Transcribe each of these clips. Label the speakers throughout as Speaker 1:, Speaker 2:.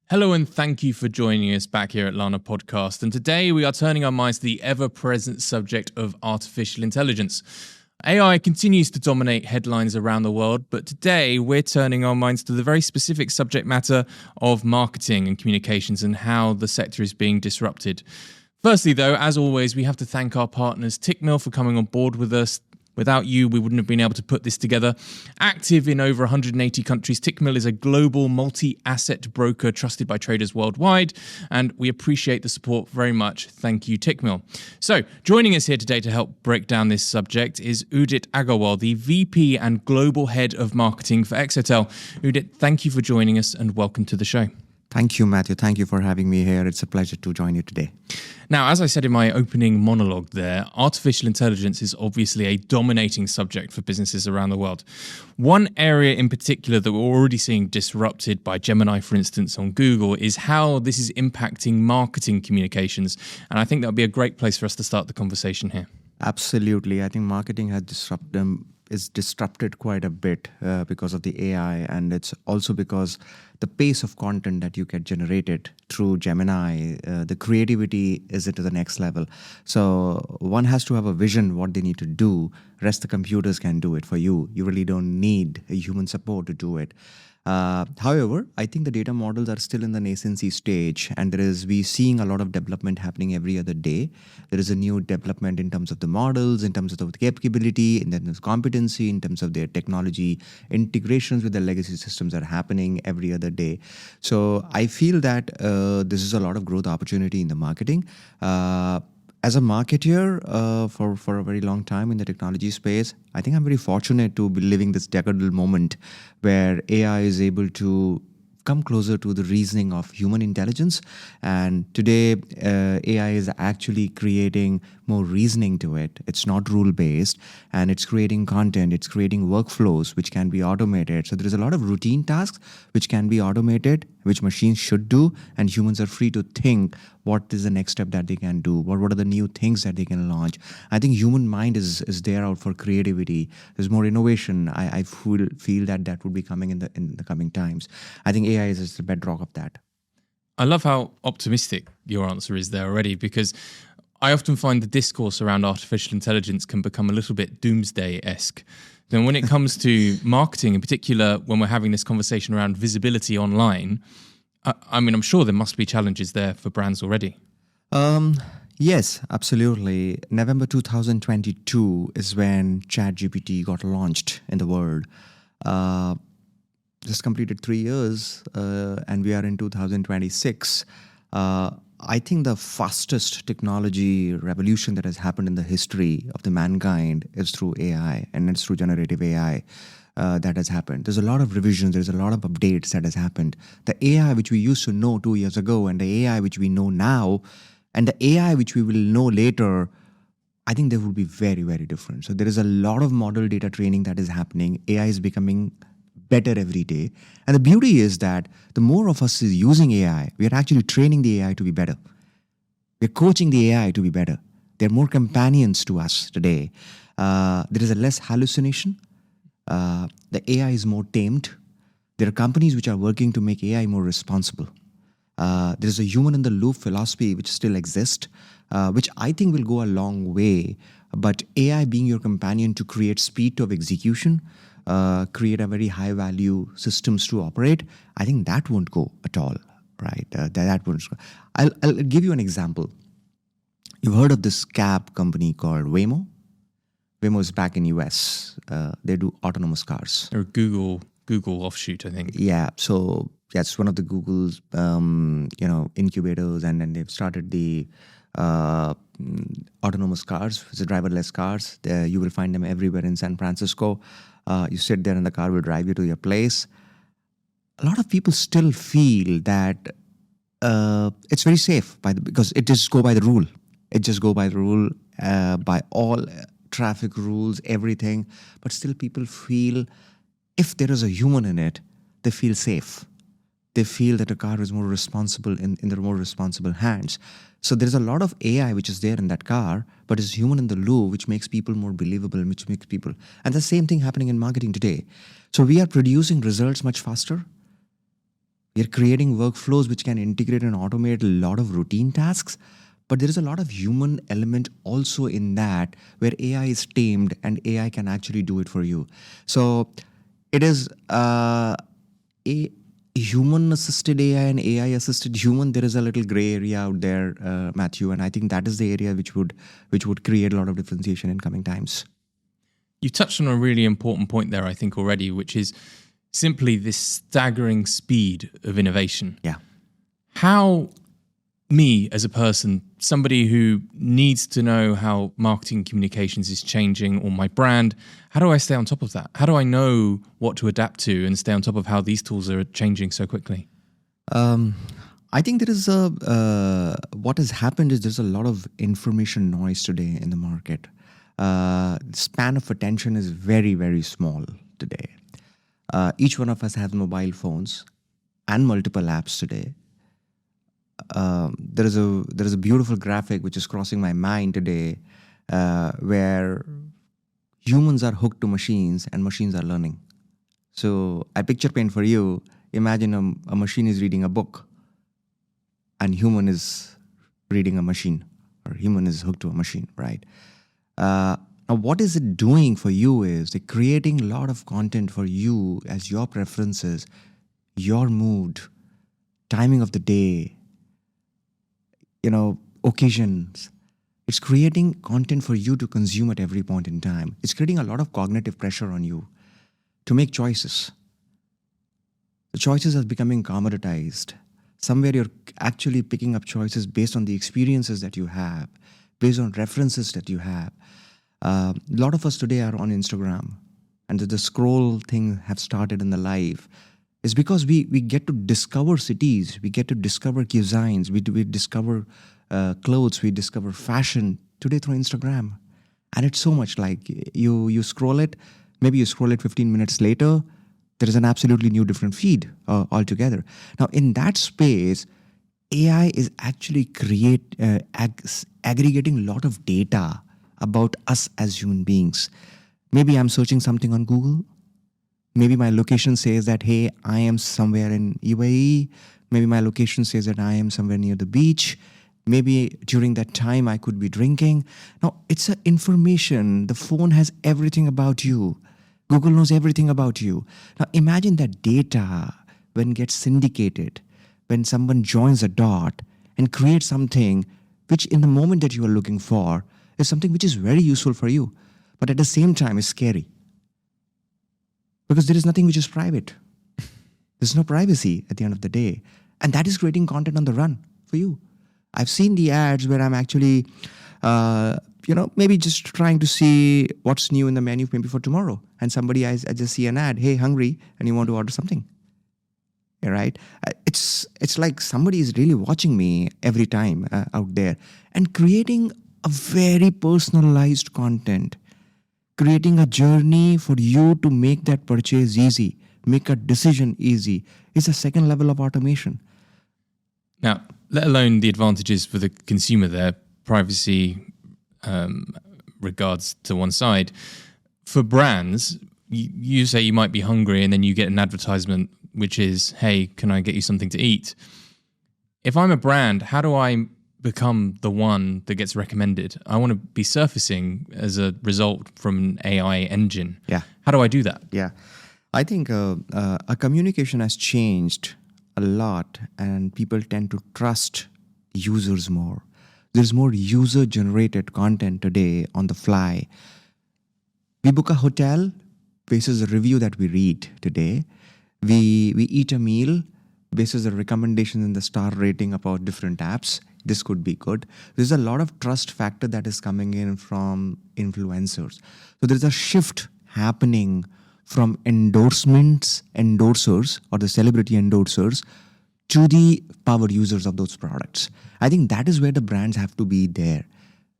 Speaker 1: Hello and thank you for joining us back here at Lana Podcast. And today we are turning our minds to the ever-present subject of artificial intelligence. AI continues to dominate headlines around the world, but today we're turning our minds to the very specific subject matter of marketing and communications and how the sector is being disrupted. Firstly, though, as always, we have to thank our partners Tickmill for coming on board with us. Without you, we wouldn't have been able to put this together. Active in over 180 countries, Tickmill is a global multi-asset broker trusted by traders worldwide, and we appreciate the support very much. Thank you, Tickmill. So, joining us here today to help break down this subject is Udit Agarwal, the VP and Global Head of Marketing for Exotel. Udit, thank you for joining us and welcome to the show.
Speaker 2: Thank you, Matthew. Thank you for having me here. It's a pleasure to join you today.
Speaker 1: Now, as I said in my opening monologue there, artificial intelligence is obviously a dominating subject for businesses around the world. One area in particular that we're already seeing disrupted by Gemini, for instance, on Google, is how this is impacting marketing communications. And I think that would be a great place for us to start the conversation here.
Speaker 2: Absolutely. I think marketing has disrupted quite a bit because of the AI, and it's also because the pace of content that you get generated through Gemini, the creativity is to the next level. So one has to have a vision what they need to do. Rest the computers can do it for you. You really don't need a human support to do it. However, I think the data models are still in the nascency stage, and we're seeing a lot of development happening every other day. There is a new development in terms of the models, in terms of the capability, in terms of competency, in terms of their technology integrations with the legacy systems are happening every other day. So I feel that this is a lot of growth opportunity in the marketing. As a marketer for a very long time in the technology space, I think I'm very fortunate to be living this decadal moment where AI is able to come closer to the reasoning of human intelligence. And today, AI is actually creating more reasoning to it. It's not rule-based, and it's creating content, it's creating workflows which can be automated. So there is a lot of routine tasks which can be automated, which machines should do, and humans are free to think what is the next step that they can do, what are the new things that they can launch. I think human mind is there out for creativity. There's more innovation. I feel that would be coming in the coming times. I think AI is the bedrock of that.
Speaker 1: I love how optimistic your answer is there already, because I often find the discourse around artificial intelligence can become a little bit doomsday-esque. Then when it comes to marketing, in particular, when we're having this conversation around visibility online, I'm sure there must be challenges there for brands already.
Speaker 2: Yes, absolutely. November 2022 is when ChatGPT got launched in the world. Just completed 3 years, and we are in 2026. I think the fastest technology revolution that has happened in the history of the mankind is through AI, and it's through generative AI that has happened. There's a lot of revisions, there's a lot of updates that has happened. The AI which we used to know 2 years ago and the AI which we know now and the AI which we will know later, I think they will be very, very different. So there is a lot of model data training that is happening. AI is becoming better every day. And the beauty is that the more of us is using AI, we are actually training the AI to be better. We're coaching the AI to be better. There are more companions to us today. There is a less hallucination. The AI is more tamed. There are companies which are working to make AI more responsible. There is a human-in-the-loop philosophy which still exists, which I think will go a long way. But AI being your companion to create speed of execution, create a very high-value systems to operate, I think that won't go at all, right? That won't. I'll give you an example. You've heard of this cab company called Waymo? Waymo is back in US. They do autonomous cars.
Speaker 1: Or Google offshoot, I think.
Speaker 2: Yeah, so it's one of the Google's incubators, and then they've started the autonomous cars. It's a driverless cars. You will find them everywhere in San Francisco. You sit there and the car will drive you to your place. A lot of people still feel that it's very safe because it just go by the rule. It just go by the rule, by all traffic rules, everything. But still people feel if there is a human in it, they feel safe. They feel that a car is more responsible in their more responsible hands. So there's a lot of AI which is there in that car, but it's human in the loop, which makes people more believable, which makes people... And the same thing happening in marketing today. So we are producing results much faster. We're creating workflows which can integrate and automate a lot of routine tasks. But there is a lot of human element also in that, where AI is tamed and AI can actually do it for you. So it is a human-assisted AI and AI-assisted human. There is a little gray area out there, Matthew, and I think that is the area which would create a lot of differentiation in coming times.
Speaker 1: You touched on a really important point there, I think, already, which is simply this staggering speed of innovation.
Speaker 2: Yeah.
Speaker 1: How me as a person, somebody who needs to know how marketing communications is changing, or my brand, how do I stay on top of that? How do I know what to adapt to and stay on top of how these tools are changing so quickly?
Speaker 2: I think there is what has happened is there's a lot of information noise today in the market. The span of attention is very, very small today. Each one of us has mobile phones and multiple apps today. There is a beautiful graphic which is crossing my mind today, where humans are hooked to machines and machines are learning. So I picture paint for you. Imagine a machine is reading a book and human is reading a machine, or human is hooked to a machine, right? Now, what is it doing for you is they're creating a lot of content for you as your preferences, your mood, timing of the day, occasions. It's creating content for you to consume at every point in time. It's creating a lot of cognitive pressure on you to make choices. The choices are becoming commoditized. Somewhere you're actually picking up choices based on the experiences that you have, based on references that you have. A lot of us today are on Instagram, and the scroll thing have started in the life. It's because we get to discover cities, we get to discover cuisines, we discover clothes, we discover fashion today through Instagram. And it's so much like you scroll it, maybe you scroll it 15 minutes later, there is an absolutely new different feed altogether. Now in that space, AI is actually aggregating a lot of data about us as human beings. Maybe I'm searching something on Google. Maybe my location says that, hey, I am somewhere in UAE. Maybe my location says that I am somewhere near the beach. Maybe during that time I could be drinking. Now, it's information. The phone has everything about you. Google knows everything about you. Now, imagine that data when it gets syndicated, when someone joins a dot and creates something which in the moment that you are looking for is something which is very useful for you, but at the same time is scary. Because there is nothing which is private. There's no privacy at the end of the day. And that is creating content on the run for you. I've seen the ads where I'm actually, maybe just trying to see what's new in the menu maybe for tomorrow. And I just see an ad, hey, hungry, and you want to order something. Yeah, right? It's like somebody is really watching me every time out there and creating a very personalized content. Creating a journey for you to make that purchase easy, make a decision easy, is a second level of automation.
Speaker 1: Now, let alone the advantages for the consumer there, privacy regards to one side. For brands, you say you might be hungry and then you get an advertisement which is, hey, can I get you something to eat? If I'm a brand, how do I become the one that gets recommended? I want to be surfacing as a result from an AI engine.
Speaker 2: Yeah.
Speaker 1: How do I do that?
Speaker 2: Yeah. I think our communication has changed a lot and people tend to trust users more. There's more user-generated content today on the fly. We book a hotel basis a review that we read today. We eat a meal basis the recommendations in the star rating about different apps. This could be good. There's a lot of trust factor that is coming in from influencers. So there's a shift happening from endorsers, or the celebrity endorsers, to the power users of those products. I think that is where the brands have to be there,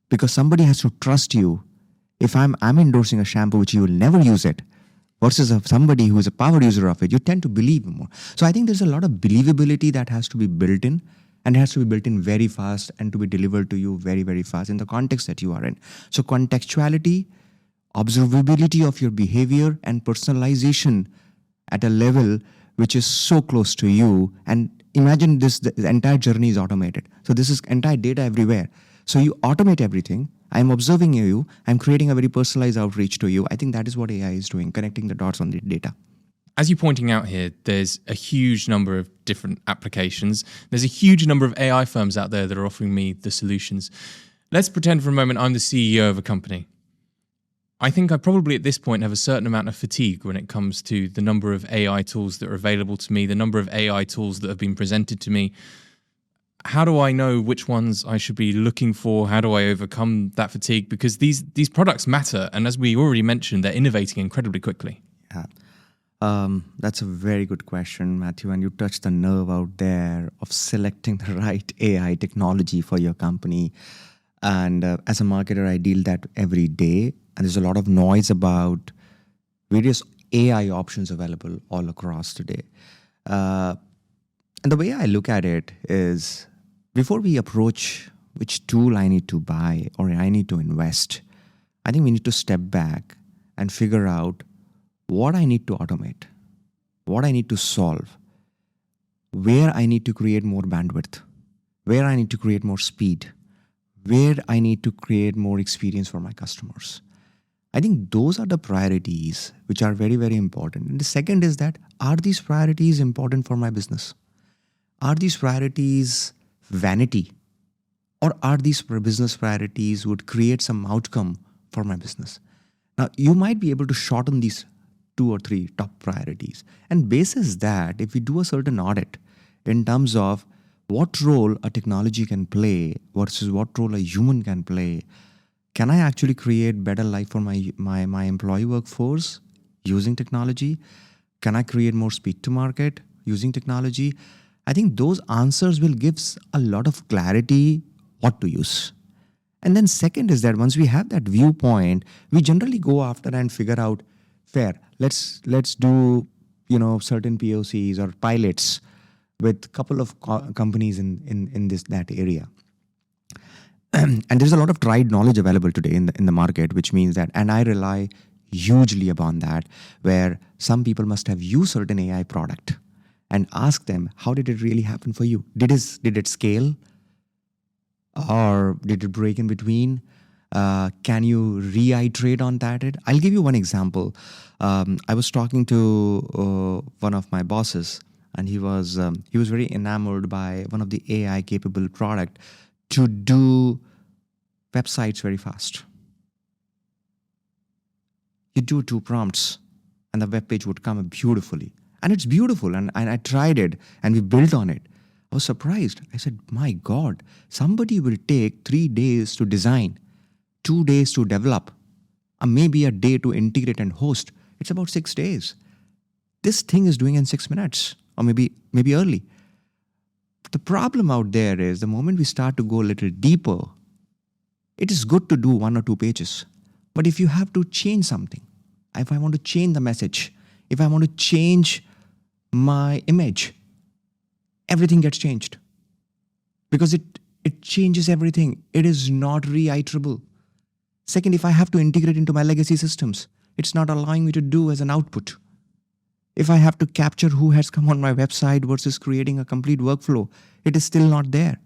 Speaker 2: because somebody has to trust you. If I'm endorsing a shampoo which you will never use it, versus somebody who is a power user of it, you tend to believe more. So I think there's a lot of believability that has to be built in, and it has to be built in very fast and to be delivered to you very, very fast in the context that you are in. So contextuality, observability of your behavior, and personalization at a level which is so close to you. And imagine this, the entire journey is automated. So this is entire data everywhere. So you automate everything. I'm observing you. I'm creating a very personalized outreach to you. I think that is what AI is doing, connecting the dots on the data.
Speaker 1: As you're pointing out here, there's a huge number of different applications. There's a huge number of AI firms out there that are offering me the solutions. Let's pretend for a moment I'm the CEO of a company. I think I probably at this point have a certain amount of fatigue when it comes to the number of AI tools that are available to me, the number of AI tools that have been presented to me. How do I know which ones I should be looking for? How do I overcome that fatigue? Because these products matter. And as we already mentioned, they're innovating incredibly quickly.
Speaker 2: Yeah. That's a very good question, Matthew. And you touched the nerve out there of selecting the right AI technology for your company. And as a marketer, I deal that every day. And there's a lot of noise about various AI options available all across today. And the way I look at it is, before we approach which tool I need to buy or I need to invest, I think we need to step back and figure out what I need to automate, what I need to solve, where I need to create more bandwidth, where I need to create more speed, where I need to create more experience for my customers. I think those are the priorities which are very, very important. And the second is that, are these priorities important for my business? Are these priorities vanity? Or are these business priorities would create some outcome for my business? Now, you might be able to shorten these 2 or 3 top priorities. And basis that, if we do a certain audit in terms of what role a technology can play versus what role a human can play, can I actually create better life for my employee workforce using technology? Can I create more speed to market using technology? I think those answers will give a lot of clarity what to use. And then second is that once we have that viewpoint, we generally go after and figure out, fair, let's do certain POCs or pilots with a couple of companies in that area. And there's a lot of tried knowledge available today in the market, which means that, and I rely hugely upon that, where some people must have used certain AI product and ask them, how did it really happen for you? Did it scale? Or did it break in between? Can you reiterate on that? I'll give you one example. I was talking to one of my bosses, and he was very enamored by one of the AI capable product to do websites very fast. You do 2 prompts, and the web page would come beautifully. And it's beautiful, and I tried it, and we built on it. I was surprised. I said, my God, somebody will take 3 days to design, 2 days to develop, and maybe a day to integrate and host. It's about 6 days. This thing is doing in 6 minutes, or maybe early. The problem out there is the moment we start to go a little deeper, it is good to do 1 or 2 pages. But if you have to change something, if I want to change the message, if I want to change my image, everything gets changed. Because it changes everything. It is not reiterable. Second, if I have to integrate into my legacy systems, it's not allowing me to do as an output. If I have to capture who has come on my website versus creating a complete workflow, it is still not there.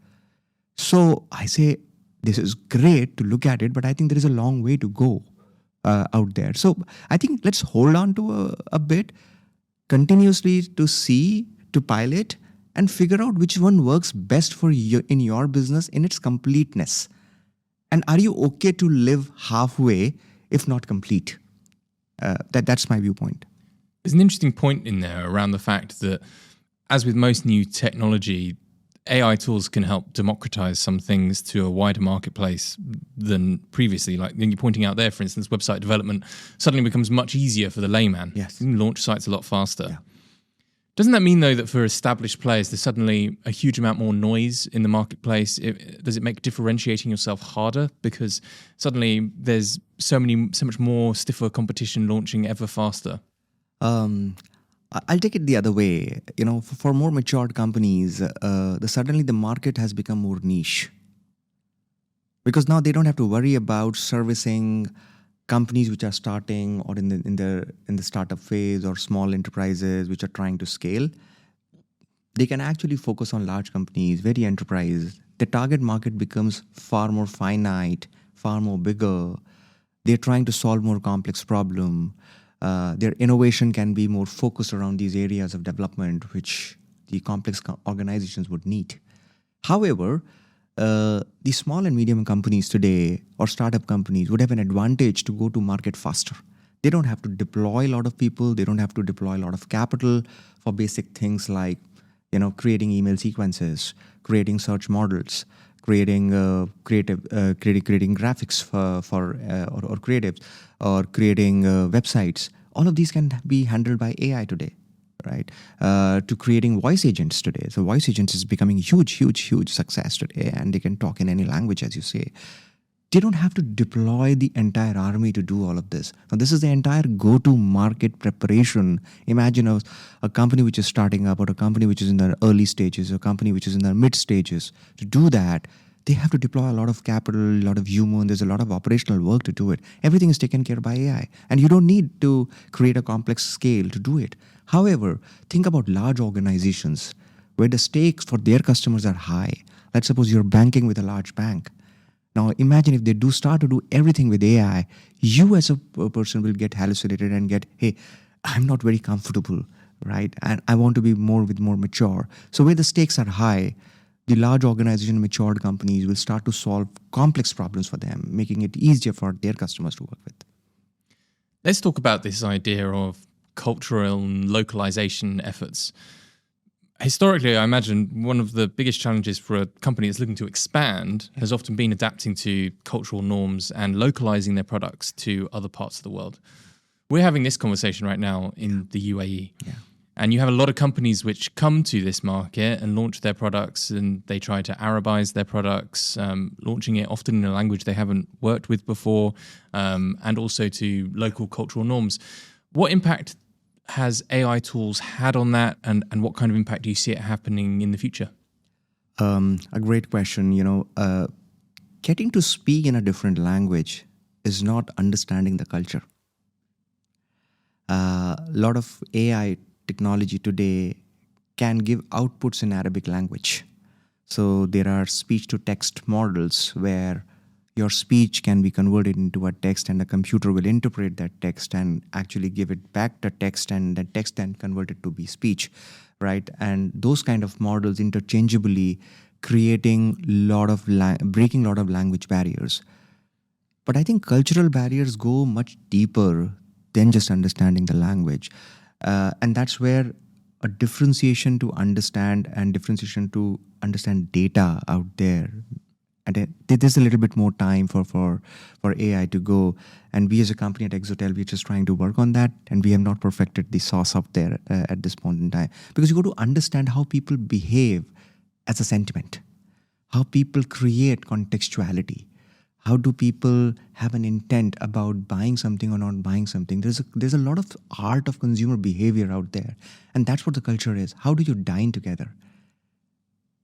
Speaker 2: So I say, this is great to look at it, but I think there is a long way to go out there. So I think let's hold on to a bit, continuously to see, to pilot, and figure out which one works best for you in your business in its completeness. And are you okay to live halfway, if not complete? That's my viewpoint.
Speaker 1: There's an interesting point in there around the fact that, as with most new technology, AI tools can help democratize some things to a wider marketplace than previously. Like you're pointing out there, for instance, website development suddenly becomes much easier for the layman.
Speaker 2: Yes.
Speaker 1: You can launch sites a lot faster.
Speaker 2: Yeah.
Speaker 1: Doesn't that mean, though, that for established players, there's suddenly a huge amount more noise in the marketplace? Does it make differentiating yourself harder? Because suddenly there's so much more stiffer competition launching ever faster.
Speaker 2: I'll take it the other way. For more matured companies, suddenly the market has become more niche. Because now they don't have to worry about servicing companies which are starting or in the startup phase, or small enterprises which are trying to scale, they can actually focus on large companies, very enterprise. The target market becomes far more finite, far more bigger. They're trying to solve more complex problem. Their innovation can be more focused around these areas of development which the complex organizations would need. However, the small and medium companies today, or startup companies, would have an advantage to go to market faster. They don't have to deploy a lot of people. They don't have to deploy a lot of capital for basic things like, creating email sequences, creating search models, creating creating graphics or creatives, or creating websites. All of these can be handled by AI today, right? To creating voice agents today. So voice agents is becoming huge success today, and they can talk in any language, as you say. They don't have to deploy the entire army to do all of this. Now, this is the entire go-to-market preparation. Imagine a company which is starting up, or a company which is in the early stages, or a company which is in the mid stages. To do that, they have to deploy a lot of capital, a lot of human. There's a lot of operational work to do it. Everything is taken care of by AI. And you don't need to create a complex scale to do it. However, think about large organizations where the stakes for their customers are high. Let's suppose you're banking with a large bank. Now, imagine if they do start to do everything with AI, you as a person will get hallucinated and get, hey, I'm not very comfortable, right? And I want to be more mature. So where the stakes are high, the large organization, matured companies will start to solve complex problems for them, making it easier for their customers to work with.
Speaker 1: Let's talk about this idea of cultural and localization efforts. Historically, I imagine one of the biggest challenges for a company that's looking to expand has often been adapting to cultural norms and localizing their products to other parts of the world. We're having this conversation right now in the UAE.
Speaker 2: Yeah.
Speaker 1: And you have a lot of companies which come to this market and launch their products, and they try to Arabize their products, launching it often in a language they haven't worked with before, and also to local cultural norms. What impact has AI tools had on that, and what kind of impact do you see it happening in the future?
Speaker 2: A great question. Getting to speak in a different language is not understanding the culture. A lot of AI technology today can give outputs in Arabic language. So there are speech-to-text models where your speech can be converted into a text, and the computer will interpret that text and actually give it back the text, and the text then converted to be speech, right? And those kind of models interchangeably creating breaking a lot of language barriers. But I think cultural barriers go much deeper than just understanding the language. And that's where a differentiation to understand data out there. And there's a little bit more time for AI to go. And we as a company at Exotel, we're just trying to work on that. And we have not perfected the sauce out there at this point in time. Because you got to understand how people behave as a sentiment, how people create contextuality. How do people have an intent about buying something or not buying something? There's a lot of art of consumer behavior out there. And that's what the culture is. How do you dine together?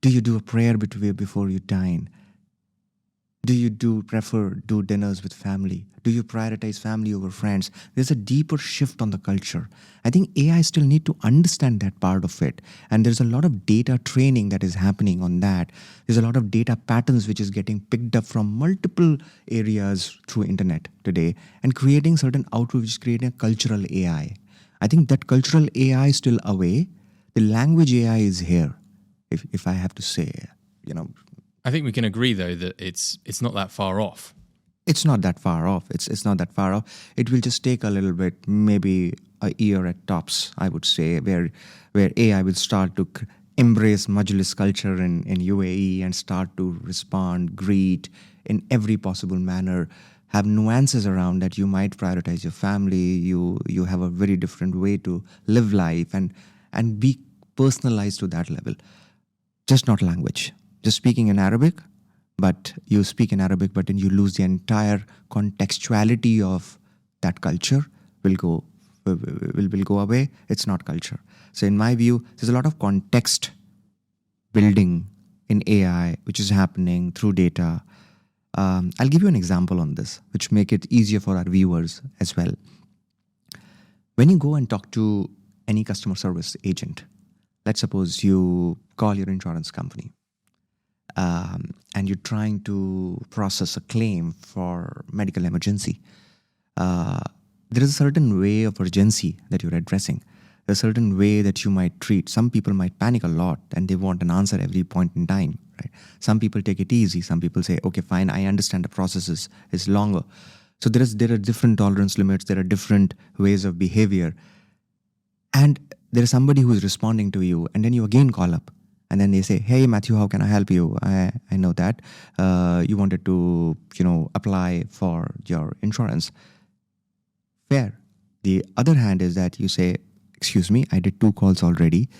Speaker 2: Do you do a prayer before you dine? Do you prefer dinners with family? Do you prioritize family over friends? There's a deeper shift on the culture. I think AI still need to understand that part of it. And there's a lot of data training that is happening on that. There's a lot of data patterns which is getting picked up from multiple areas through internet today, and creating certain output which is creating a cultural AI. I think that cultural AI is still away. The language AI is here, if I have to say,
Speaker 1: I think we can agree, though, that it's not that far off.
Speaker 2: It's not that far off. It's not that far off. It will just take a little bit, maybe a year at tops, I would say, where AI will start to embrace Nijlis culture in UAE and start to respond, greet in every possible manner, have nuances around that. You might prioritize your family. You have a very different way to live life and be personalized to that level. Just not language. Just speaking in Arabic, but you speak in Arabic, but then you lose the entire contextuality of that culture will go away. It's not culture. So in my view, there's a lot of context building in AI, which is happening through data. I'll give you an example on this, which make it easier for our viewers as well. When you go and talk to any customer service agent, let's suppose you call your insurance company and you're trying to process a claim for medical emergency. There is a certain way of urgency that you're addressing. There's a certain way that you might treat. Some people might panic a lot and they want an answer every point in time. Right? Some people take it easy. Some people say, okay, fine, I understand the process is longer. So there are different tolerance limits. There are different ways of behavior. And there is somebody who is responding to you, and then you again call up. And then they say, hey, Matthew, how can I help you? I know that you wanted to, apply for your insurance. Fair. The other hand is that you say, excuse me, I did 2 calls already.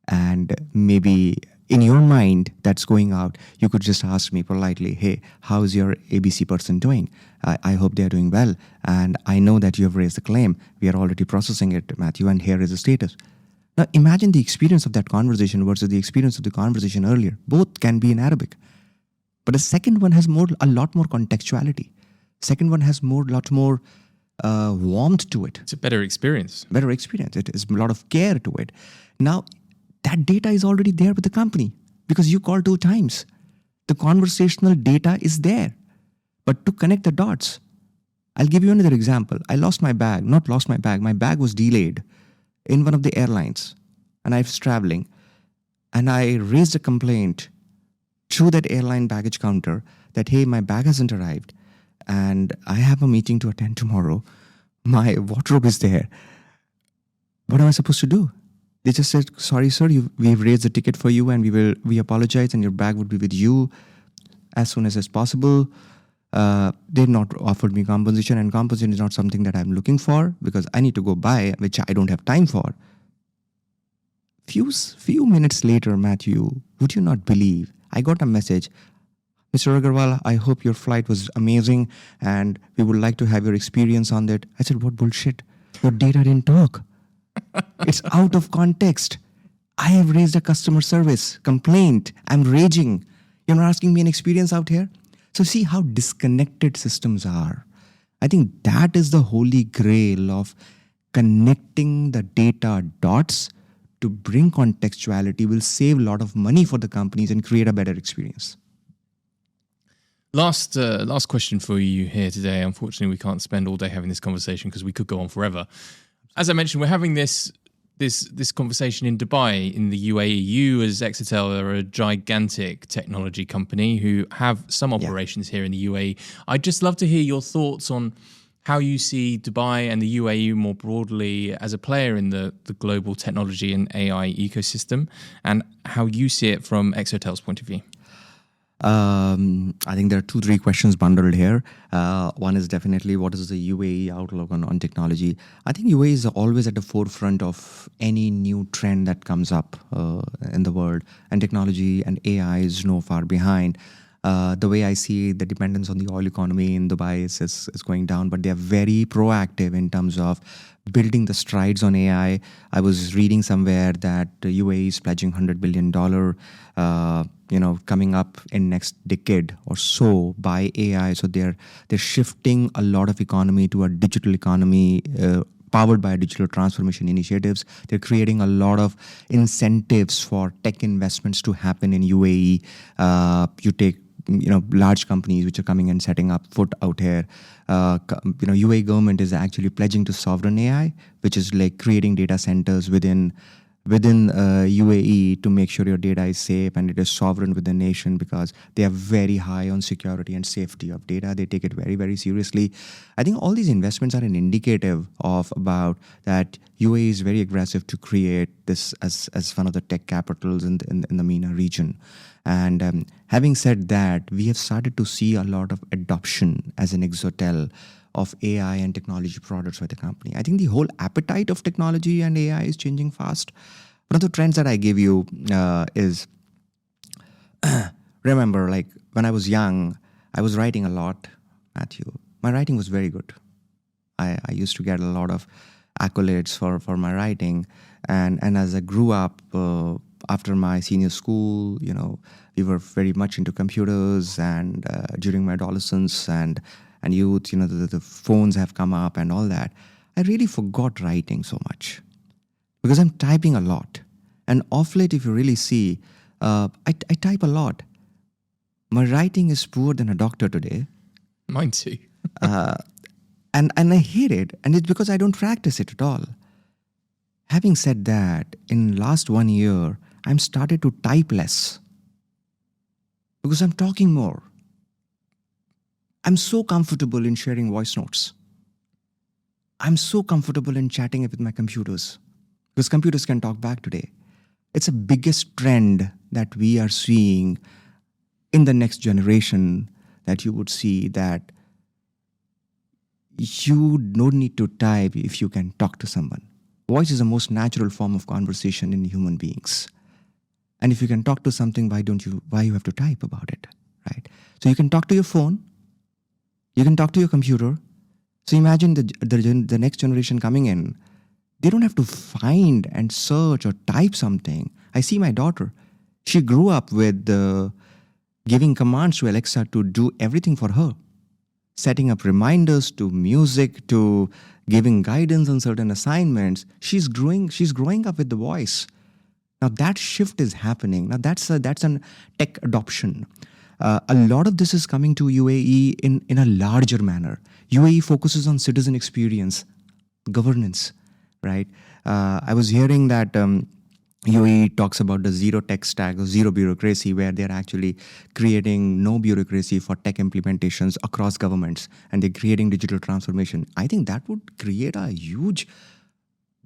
Speaker 2: And maybe in your mind that's going out, you could just ask me politely, hey, how's your ABC person doing? I hope they're doing well. And I know that you have raised the claim. We are already processing it, Matthew, and here is the status. Now imagine the experience of that conversation versus the experience of the conversation earlier. Both can be in Arabic. But the second one has a lot more contextuality. Second one has lot more warmth to it.
Speaker 1: It's a better experience.
Speaker 2: Better experience. It is a lot of care to it. Now, that data is already there with the company because you called 2 times. The conversational data is there. But to connect the dots, I'll give you another example. I lost my bag. Not lost my bag. My bag was delayed in one of the airlines. And I was traveling. And I raised a complaint to that airline baggage counter that, hey, my bag hasn't arrived. And I have a meeting to attend tomorrow. My wardrobe is there. What am I supposed to do? They just said, sorry, sir, we've raised the ticket for you and we apologize and your bag would be with you as soon as possible. They've not offered me compensation, and compensation is not something that I'm looking for because I need to go buy, which I don't have time for. Few minutes later, Matthew, would you not believe, I got a message, Mr. Agarwal, I hope your flight was amazing and we would like to have your experience on that. I said, what bullshit? Your data didn't talk. It's out of context. I have raised a customer service complaint. I'm raging. You're not asking me an experience out here? So see how disconnected systems are. I think that is the holy grail of connecting the data dots to bring contextuality will save a lot of money for the companies and create a better experience.
Speaker 1: Last question for you here today. Unfortunately, we can't spend all day having this conversation because we could go on forever. As I mentioned, we're having this conversation in Dubai, in the UAE. You, as Exotel, are a gigantic technology company who have some operations here in the UAE. I'd just love to hear your thoughts on how you see Dubai and the UAE more broadly as a player in the global technology and AI ecosystem, and how you see it from Exotel's point of view.
Speaker 2: I think there are 2-3 questions bundled here. One is definitely what is the UAE outlook on technology. I think UAE is always at the forefront of any new trend that comes up in the world, and technology and AI is no far behind. The way I see the dependence on the oil economy in Dubai is going down, but they are very proactive in terms of building the strides on AI. I was reading somewhere that the UAE is pledging $100 billion coming up in next decade or so by AI. So they're shifting a lot of economy to a digital economy powered by digital transformation initiatives. They're creating a lot of incentives for tech investments to happen in UAE. You take large companies which are coming and setting up foot out here. UAE government is actually pledging to sovereign AI, which is like creating data centers within UAE to make sure your data is safe and it is sovereign with the nation, because they are very high on security and safety of data. They take it very, very seriously. I think all these investments are an indicative of about that UAE is very aggressive to create this as one of the tech capitals in the MENA region. And having said that, we have started to see a lot of adoption as an Exotel of AI and technology products by the company. I think the whole appetite of technology and AI is changing fast. One of the trends that I give you is, remember, like when I was young, I was writing a lot, Matthew. My writing was very good. I used to get a lot of accolades for my writing. And as I grew up, after my senior school, we were very much into computers, and during my adolescence and youth, the phones have come up and all that. I really forgot writing so much because I'm typing a lot. And off late, if you really see, I type a lot. My writing is poor than a doctor today.
Speaker 1: Mine too.
Speaker 2: And I hate it. And it's because I don't practice it at all. Having said that, in last 1 year, I'm started to type less because I'm talking more. I'm so comfortable in sharing voice notes. I'm so comfortable in chatting with my computers because computers can talk back today. It's a biggest trend that we are seeing in the next generation, that you would see that you don't need to type if you can talk to someone. Voice is the most natural form of conversation in human beings. And if you can talk to something, why you have to type about it, right? So you can talk to your phone, you can talk to your computer. So imagine the next generation coming in. They don't have to find and search or type something. I see my daughter. She grew up with giving commands to Alexa to do everything for her. Setting up reminders, to music, to giving guidance on certain assignments. She's growing up with the voice. Now that shift is happening. Now that's an tech adoption. A lot of this is coming to UAE in a larger manner. UAE focuses on citizen experience, governance, right? I was hearing that UAE talks about the zero tech stack or zero bureaucracy, where they're actually creating no bureaucracy for tech implementations across governments, and they're creating digital transformation. I think that would create a huge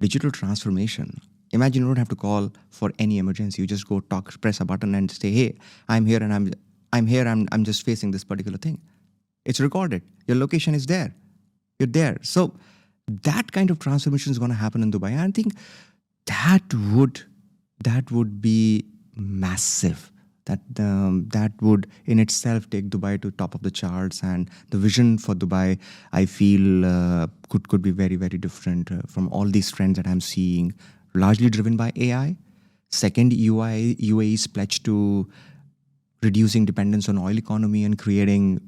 Speaker 2: digital transformation. Imagine you don't have to call for any emergency. You just go talk, press a button and say, hey, I'm here and I'm just facing this particular thing. It's recorded. Your location is there. You're there. So that kind of transformation is going to happen in Dubai. And I think that would be massive. That would in itself take Dubai to top of the charts. And the vision for Dubai, I feel, could be very, very different from all these trends that I'm seeing, largely driven by AI. Second, UAE's pledge to reducing dependence on oil economy and creating,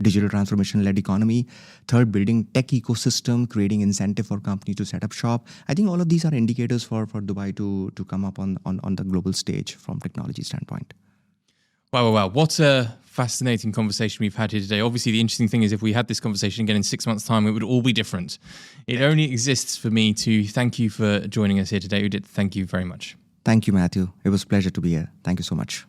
Speaker 2: digital transformation-led economy. Third, building tech ecosystem, creating incentive for companies to set up shop. I think all of these are indicators for Dubai to come up on the global stage from technology standpoint.
Speaker 1: Wow. What a fascinating conversation we've had here today. Obviously, the interesting thing is if we had this conversation again in 6 months' time, it would all be different. It only exists for me to thank you for joining us here today, Udit. Thank you very much.
Speaker 2: Thank you, Matthew. It was a pleasure to be here. Thank you so much.